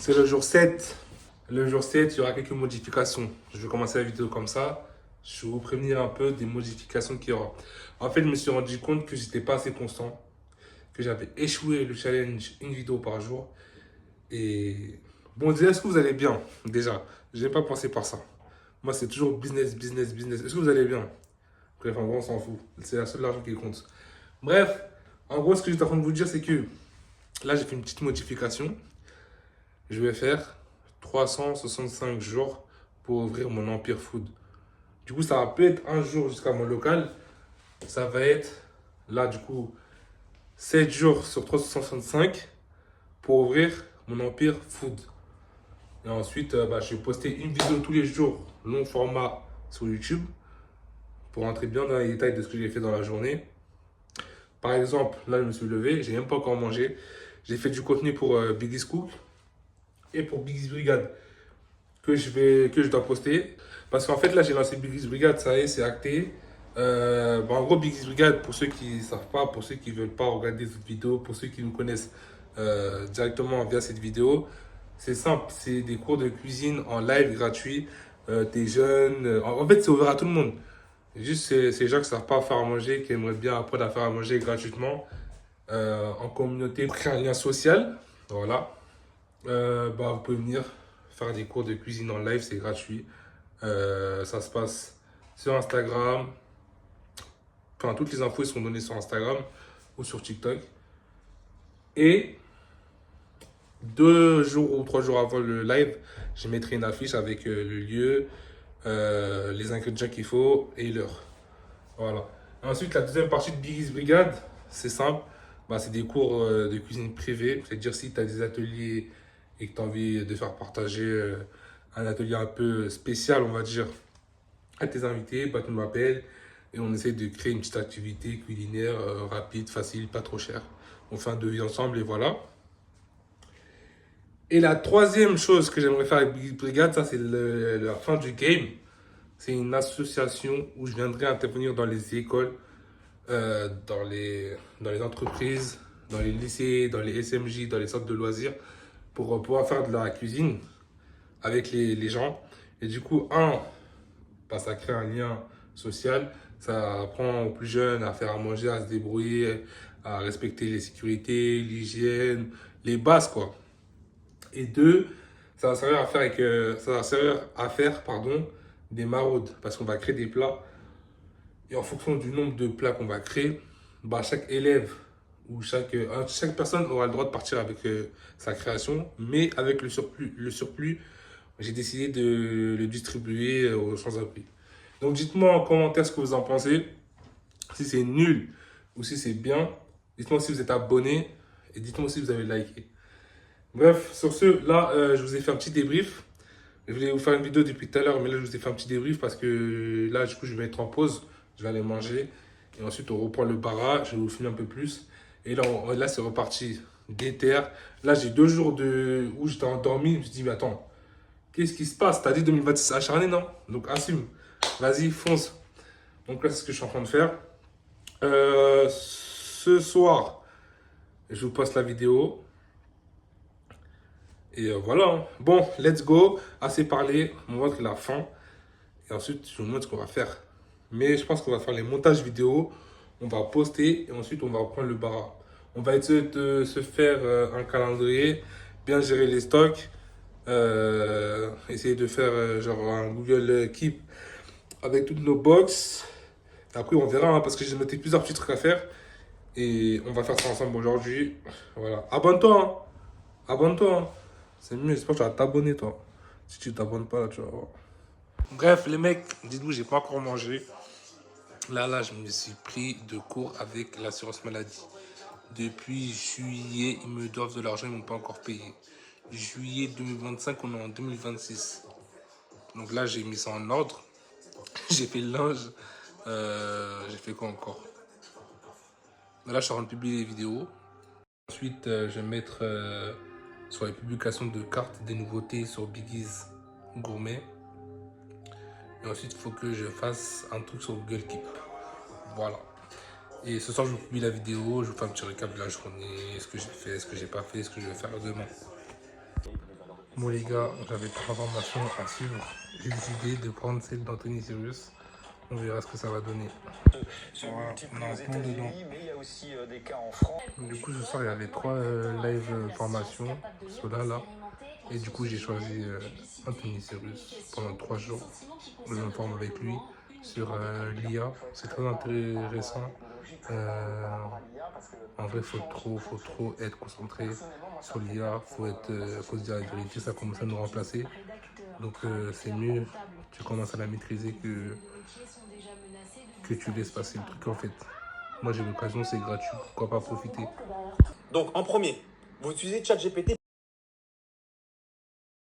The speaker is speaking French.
C'est le jour 7. Le jour 7, il y aura quelques modifications. Je vais commencer la vidéo comme ça. Je vais vous prévenir un peu des modifications qu'il y aura. En fait, je me suis rendu compte que j'étais pas assez constant, que j'avais échoué le challenge une vidéo par jour. Et bon, déjà, est-ce que vous allez bien? Déjà, je n'ai pas pensé par ça. Moi, c'est toujours business, business, business. Est-ce que vous allez bien? Bref, en gros, on s'en fout. C'est la seule argent qui compte. Bref, en gros, ce que j'étais en train de vous dire, c'est que là, j'ai fait une petite modification. Je vais faire 365 jours pour ouvrir mon Empire Food. Du coup, ça va peut être un jour jusqu'à mon local. Ça va être, là, du coup, 7 jours sur 365 pour ouvrir mon Empire Food. Et ensuite, je vais poster une vidéo tous les jours, long format, sur YouTube, pour rentrer bien dans les détails de ce que j'ai fait dans la journée. Par exemple, là, je me suis levé, j'ai même pas encore mangé. J'ai fait du contenu pour Biggie's Cook et pour Biggie's Brigade que je dois poster. Parce qu'en fait, là, j'ai lancé Biggie's Brigade, ça y est, c'est acté. En gros, Biggie's Brigade, pour ceux qui ne savent pas, pour ceux qui ne veulent pas regarder cette vidéo, pour ceux qui nous connaissent directement via cette vidéo, c'est simple, c'est des cours de cuisine en live gratuits. Des jeunes, en fait, c'est ouvert à tout le monde. Juste ces gens qui ne savent pas faire à manger, qui aimeraient bien apprendre à faire à manger gratuitement en communauté pour créer un lien social. Voilà. Vous pouvez venir faire des cours de cuisine en live, c'est gratuit. Ça se passe sur Instagram. Enfin, toutes les infos sont données sur Instagram ou sur TikTok. Et 2 jours ou 3 jours avant le live, je mettrai une affiche avec le lieu, les ingrédients qu'il faut et l'heure. Voilà. Ensuite, la deuxième partie de Biggie's Brigade, c'est simple. C'est des cours de cuisine privée. C'est-à-dire si tu as des ateliers et que tu as envie de faire partager un atelier un peu spécial, on va dire, à tes invités, tu m'appelles et on essaie de créer une petite activité culinaire rapide, facile, pas trop cher. On fait un devis ensemble et voilà. Et la troisième chose que j'aimerais faire avec Biggie's Brigade, ça c'est la fin du game. C'est une association où je viendrai intervenir dans les écoles, dans les entreprises, dans les lycées, dans les SMJ, dans les centres de loisirs, pour pouvoir faire de la cuisine avec les gens. Et du coup, ça crée un lien social, ça apprend aux plus jeunes à faire à manger, à se débrouiller, à respecter les sécurités, l'hygiène, les bases quoi. Et deux, ça va servir à faire des maraudes, parce qu'on va créer des plats. Et en fonction du nombre de plats qu'on va créer, chaque élève ou chaque personne aura le droit de partir avec sa création, mais avec le surplus, j'ai décidé de le distribuer aux sans-abri. Donc dites-moi en commentaire ce que vous en pensez, si c'est nul ou si c'est bien. Dites-moi si vous êtes abonné et dites-moi si vous avez liké. Bref, sur ce, là, je vous ai fait un petit débrief. Je voulais vous faire une vidéo depuis tout à l'heure, mais là, je vous ai fait un petit débrief parce que là, du coup, je vais mettre en pause. Je vais aller manger. Et ensuite, on reprend le bara. Je vais vous filmer un peu plus. Et là, là c'est reparti. Déter. Là, j'ai 2 jours où j'étais endormi. Je me suis dit, mais attends, qu'est-ce qui se passe? T'as dit 2026 acharné, non? Donc, assume. Vas-y, fonce. Donc là, c'est ce que je suis en train de faire. Ce soir, je vous poste la vidéo. Et voilà. Bon, let's go. Assez parlé. On va montrer la fin. Et ensuite, je vous montre ce qu'on va faire. Mais je pense qu'on va faire les montages vidéo. On va poster et ensuite on va reprendre le bara. On va essayer de se faire un calendrier, bien gérer les stocks, essayer de faire genre un Google Keep avec toutes nos box. Après on verra parce que j'ai noté plusieurs petits trucs à faire et on va faire ça ensemble aujourd'hui. Voilà. Abonne-toi, hein. Abonne-toi, hein. C'est mieux, j'espère que tu vas t'abonner toi. Si tu t'abonnes pas là, tu vas voir. Bref, les mecs, dites-vous, j'ai pas encore mangé. Là, je me suis pris de cours avec l'assurance maladie. Depuis juillet, ils me doivent de l'argent, ils ne m'ont pas encore payé. Juillet 2025, on est en 2026. Donc là, j'ai mis ça en ordre. J'ai fait le linge. J'ai fait quoi encore? Là, je suis en train de publier les vidéos. Ensuite, je vais mettre sur les publications de cartes des nouveautés sur Biggie's Gourmet. Et ensuite, il faut que je fasse un truc sur Google Keep. Voilà. Et ce soir, je vous publie la vidéo, je vous fais un petit récap de la journée, ce que j'ai fait, ce que j'ai pas fait, ce que je vais faire demain. Bon les gars, j'avais 3 formations à suivre. J'ai décidé de prendre celle d'Anthony Cyrus. On verra ce que ça va donner. Voilà, on a un plan dedans. Du coup, ce soir, il y avait 3 live formations. Ceux-là, là. Et du coup, j'ai choisi Anthony Cyrus pendant 3 jours. Je me forme avec lui sur l'IA. C'est très intéressant. En vrai, faut trop être concentré sur l'IA. Faut se dire la vérité, ça commence à nous remplacer. Donc, c'est mieux, tu commences à la maîtriser que tu laisses passer le truc en fait. Moi, j'ai l'occasion, c'est gratuit. Pourquoi pas profiter? Donc, en premier, vous utilisez ChatGPT